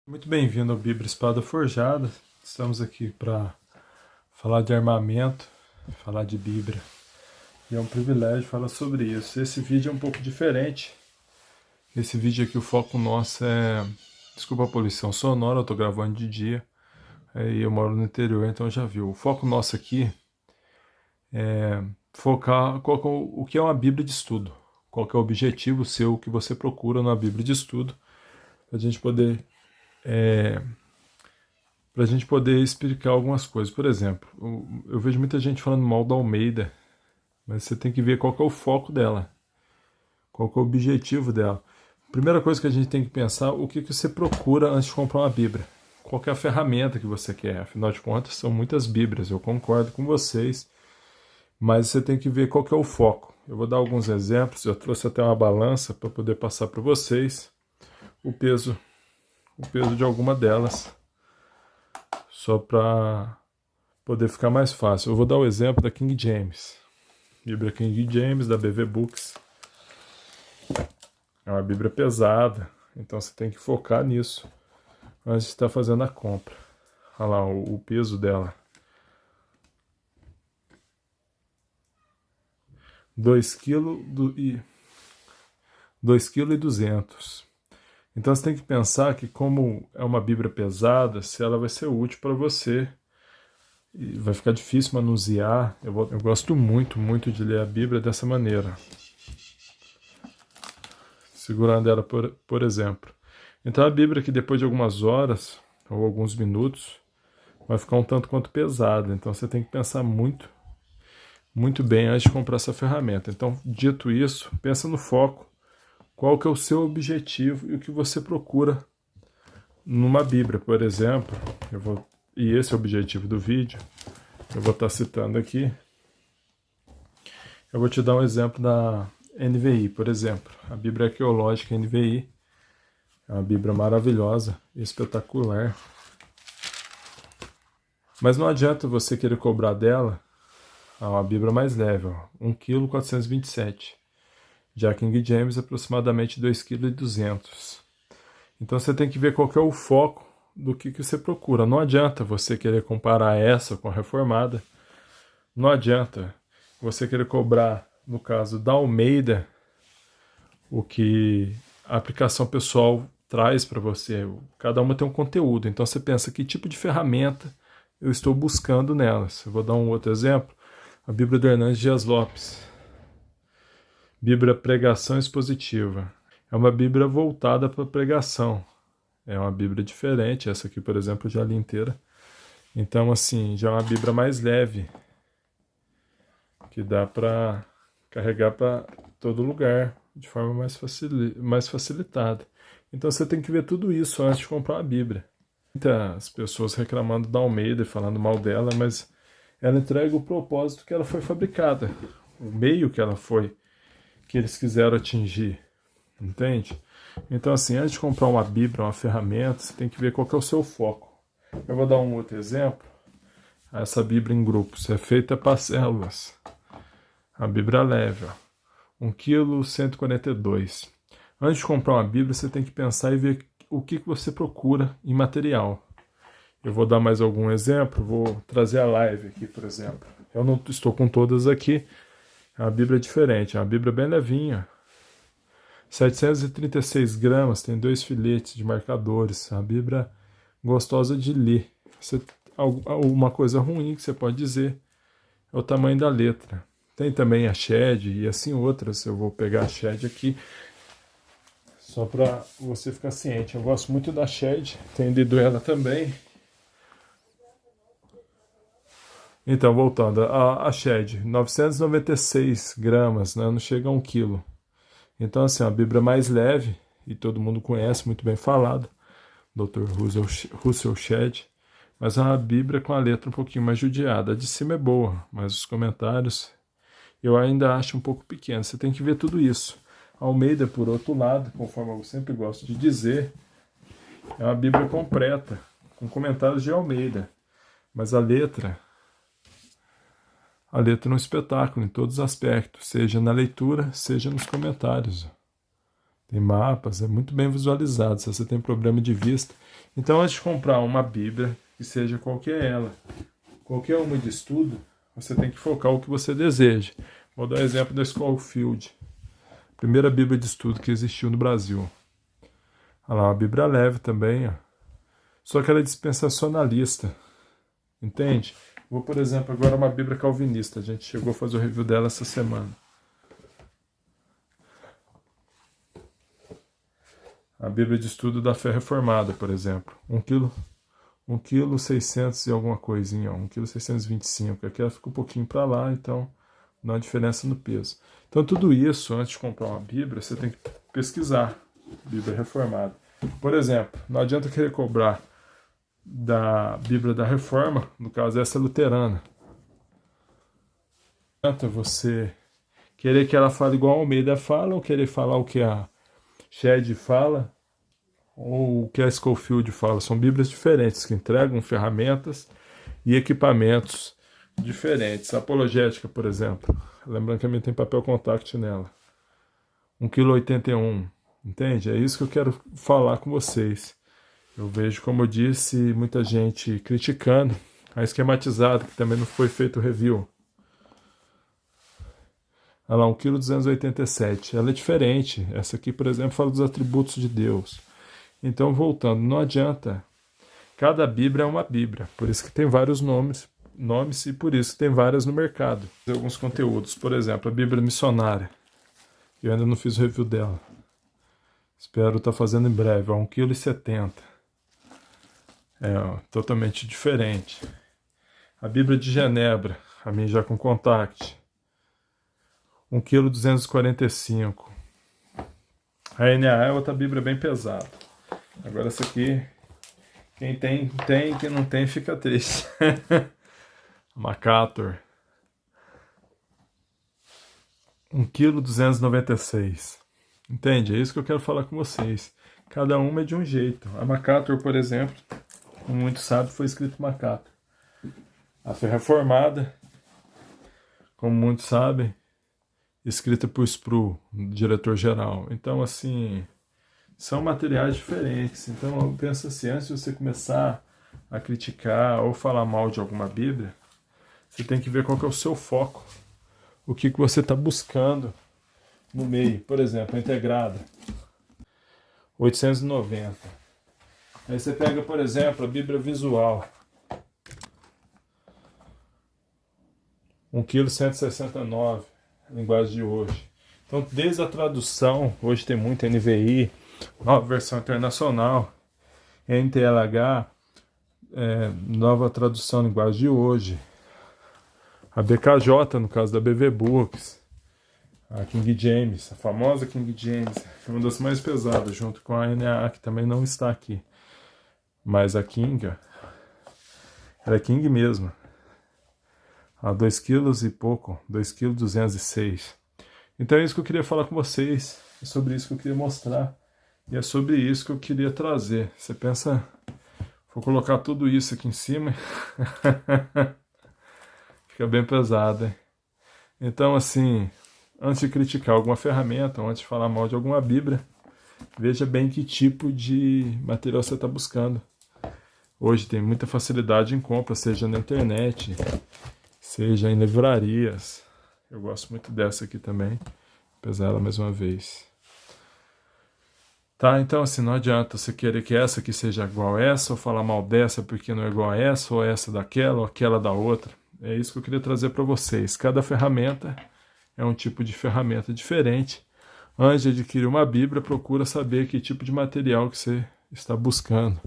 Muito bem-vindo ao Bíblia Espada Forjada. Estamos aqui para falar de armamento, falar de Bíblia. E é um privilégio falar sobre isso. Esse vídeo é um pouco diferente. Esse vídeo aqui, o foco nosso é... Desculpa a poluição sonora, eu estou gravando de dia. E eu moro no interior, então já viu. O foco nosso aqui é focar o que é uma Bíblia de estudo. Qual que é o objetivo seu que você procura na Bíblia de estudo. Para a gente poder explicar algumas coisas. Por exemplo, eu vejo muita gente falando mal da Almeida, mas você tem que ver qual que é o foco dela, qual que é o objetivo dela. Primeira coisa que a gente tem que pensar, o que você procura antes de comprar uma Bíblia. Qual que é a ferramenta que você quer? Afinal de contas, são muitas Bíblias, eu concordo com vocês, mas você tem que ver qual que é o foco. Eu vou dar alguns exemplos, eu trouxe até uma balança para poder passar para vocês o peso de alguma delas, só para poder ficar mais fácil. Eu vou dar o exemplo da King James. Bíblia King James, da BV Books. É uma Bíblia pesada, então você tem que focar nisso antes de estar fazendo a compra. Olha lá o peso dela. 2,2 kg. Então você tem que pensar que, como é uma Bíblia pesada, se ela vai ser útil para você, e vai ficar difícil manusear. Eu gosto muito de ler a Bíblia dessa maneira, segurando ela, por exemplo. Então a Bíblia, que depois de algumas horas ou alguns minutos, vai ficar um tanto quanto pesada. Então você tem que pensar muito bem antes de comprar essa ferramenta. Então, dito isso, pensa no foco. Qual que é o seu objetivo e o que você procura numa Bíblia, por exemplo. E esse é o objetivo do vídeo. Eu vou estar citando aqui. Eu vou te dar um exemplo da NVI, por exemplo. A Bíblia Arqueológica NVI é uma Bíblia maravilhosa e espetacular. Mas não adianta você querer cobrar dela uma Bíblia mais leve, 1,427 kg. Já King James, aproximadamente 2,2 kg. Então você tem que ver qual que é o foco do que você procura. Não adianta você querer comparar essa com a Reformada. Não adianta você querer cobrar, no caso da Almeida, o que a aplicação pessoal traz para você. Cada uma tem um conteúdo. Então você pensa, que tipo de ferramenta eu estou buscando nelas? Eu vou dar um outro exemplo. A Bíblia do Hernandes Dias Lopes. Bíblia Pregação Expositiva. É uma Bíblia voltada para pregação. É uma Bíblia diferente. Essa aqui, por exemplo, eu já li inteira. Então, assim, já é uma Bíblia mais leve, que dá para carregar para todo lugar de forma mais facilitada. Então você tem que ver tudo isso antes de comprar uma Bíblia. Muitas pessoas reclamando da Almeida e falando mal dela, mas ela entrega o propósito que ela foi fabricada, o meio que eles quiseram atingir, entende? Então, assim, antes de comprar uma Bíblia, uma ferramenta, você tem que ver qual que é o seu foco. Eu vou dar um outro exemplo. Essa Bíblia em grupos é feita para células. A Bíblia leve, 1,142 kg. Antes de comprar uma Bíblia, você tem que pensar e ver o que você procura em material. Eu vou dar mais algum exemplo, vou trazer a live aqui, por exemplo. Eu não estou com todas aqui, é uma Bíblia diferente, é uma Bíblia bem levinha. 736 gramas, tem 2 filetes de marcadores, é uma Bíblia gostosa de ler. Uma coisa ruim que você pode dizer é o tamanho da letra. Tem também a Shed e assim outras. Eu vou pegar a Shed aqui só para você ficar ciente. Eu gosto muito da Shed, tenho lido ela também. Então, voltando, a Shed, 996 gramas, né? Não chega a 1 quilo. Então, assim, a Bíblia mais leve, e todo mundo conhece, muito bem falado, Dr. Russell Shedd, mas é uma Bíblia com a letra um pouquinho mais judiada. A de cima é boa, mas os comentários eu ainda acho um pouco pequeno. Você tem que ver tudo isso. A Almeida, por outro lado, conforme eu sempre gosto de dizer, é uma Bíblia completa, com comentários de Almeida, mas a letra é um espetáculo em todos os aspectos, seja na leitura, seja nos comentários. tem mapas, é muito bem visualizado, se você tem problema de vista. Então, antes de comprar uma Bíblia, que seja qualquer uma de estudo, você tem que focar o que você deseja. Vou dar o exemplo da Scofield, primeira Bíblia de estudo que existiu no Brasil. Olha lá, uma Bíblia leve também, ó. Só que ela é dispensacionalista, entende? Vou, por exemplo, agora uma Bíblia calvinista. A gente chegou a fazer o review dela essa semana. A Bíblia de Estudo da Fé Reformada, por exemplo. 1,6 kg e alguma coisinha, 1,625 kg. Aqui ela fica um pouquinho para lá, então dá uma diferença no peso. Então tudo isso, antes de comprar uma Bíblia, você tem que pesquisar. Bíblia Reformada. Por exemplo, não adianta querer cobrar da Bíblia da Reforma, no caso essa é luterana. Não adianta você querer que ela fale igual a Almeida fala, ou querer falar o que a Shed fala, ou o que a Scofield fala. São Bíblias diferentes, que entregam ferramentas e equipamentos diferentes. A apologética, por exemplo, lembrando que a minha tem papel contact nela. 1,81 kg, entende? É isso que eu quero falar com vocês. Eu vejo, como eu disse, muita gente criticando a esquematizada, que também não foi feito review. Olha lá, 1,287 kg. Ela é diferente. Essa aqui, por exemplo, fala dos atributos de Deus. Então, voltando, não adianta. Cada Bíblia é uma Bíblia. Por isso que tem vários nomes e por isso que tem várias no mercado. Alguns conteúdos, por exemplo, a Bíblia Missionária. Eu ainda não fiz o review dela. Espero estar fazendo em breve. 1,70 kg. Totalmente diferente. A Bíblia de Genebra, a minha já com contact. 1,245 kg. A NAA é outra Bíblia bem pesada. Agora essa aqui, quem tem, quem não tem fica triste. MacArthur. 1,296 kg. Entende? É isso que eu quero falar com vocês. Cada uma é de um jeito. A MacArthur, por exemplo, como muitos sabem, foi escrito MacArthur. A Fé Reformada, como muitos sabem, escrita por Spru, diretor-geral. Então, assim, são materiais diferentes. Então, eu penso assim, antes de você começar a criticar ou falar mal de alguma Bíblia, você tem que ver qual que é o seu foco. O que você está buscando no meio. Por exemplo, a integrada. 890. Aí você pega, por exemplo, a Bíblia Visual. 1,169 kg, linguagem de hoje. Então, desde a tradução, hoje tem muito NVI, nova versão internacional, NTLH, nova tradução linguagem de hoje. A BKJ, no caso da BV Books. A King James, a famosa King James, é uma das mais pesadas, junto com a NAA, que também não está aqui. Mas a King, ela é King mesmo. A 2 kg e pouco, 2,206 kg. Então é isso que eu queria falar com vocês, é sobre isso que eu queria mostrar, e é sobre isso que eu queria trazer. Você pensa, vou colocar tudo isso aqui em cima, fica bem pesado, hein? Então, assim, antes de criticar alguma ferramenta, ou antes de falar mal de alguma Bíblia, veja bem que tipo de material você está buscando. Hoje tem muita facilidade em compra, seja na internet, seja em livrarias. Eu gosto muito dessa aqui também, apesar dela mais uma vez. Tá, então assim, não adianta você querer que essa aqui seja igual a essa, ou falar mal dessa porque não é igual a essa, ou essa daquela, ou aquela da outra. É isso que eu queria trazer para vocês. Cada ferramenta é um tipo de ferramenta diferente. Antes de adquirir uma Bíblia, procura saber que tipo de material que você está buscando.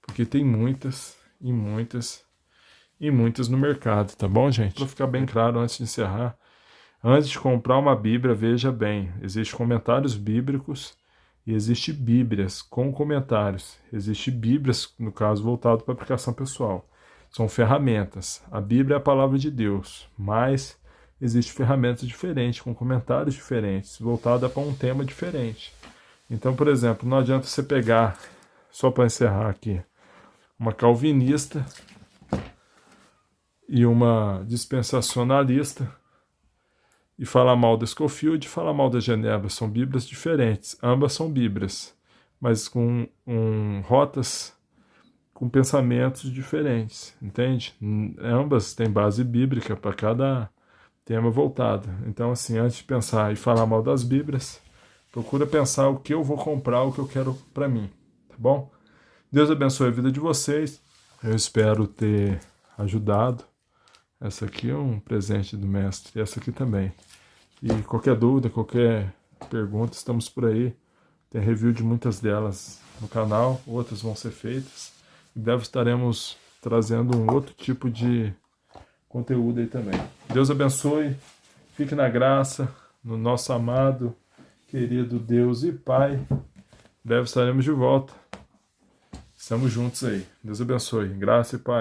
Porque tem muitas e muitas e muitas no mercado, tá bom, gente? Para ficar bem claro, antes de encerrar, antes de comprar uma Bíblia, veja bem, existem comentários bíblicos e existem Bíblias com comentários. Existem Bíblias, no caso, voltado para aplicação pessoal. São ferramentas. A Bíblia é a palavra de Deus, mas existem ferramentas diferentes, com comentários diferentes, voltadas para um tema diferente. Então, por exemplo, não adianta você pegar, só para encerrar aqui, uma calvinista e uma dispensacionalista E falar mal da Scofield e falar mal da Genebra são Bíblias diferentes. Ambas são Bíblias, mas com rotas, com pensamentos diferentes, entende? Ambas têm base bíblica para cada tema voltado. Então, assim, antes de pensar e falar mal das Bíblias, procura pensar o que eu vou comprar, o que eu quero para mim, tá bom? Deus abençoe a vida de vocês. Eu espero ter ajudado. Essa aqui é um presente do mestre, essa aqui também. E qualquer dúvida, qualquer pergunta, estamos por aí. Tem review de muitas delas no canal, outras vão ser feitas. Em breve estaremos trazendo um outro tipo de conteúdo aí também. Deus abençoe, fique na graça, no nosso amado, querido Deus e Pai. Em breve estaremos de volta. Estamos juntos aí. Deus abençoe. Graça e paz.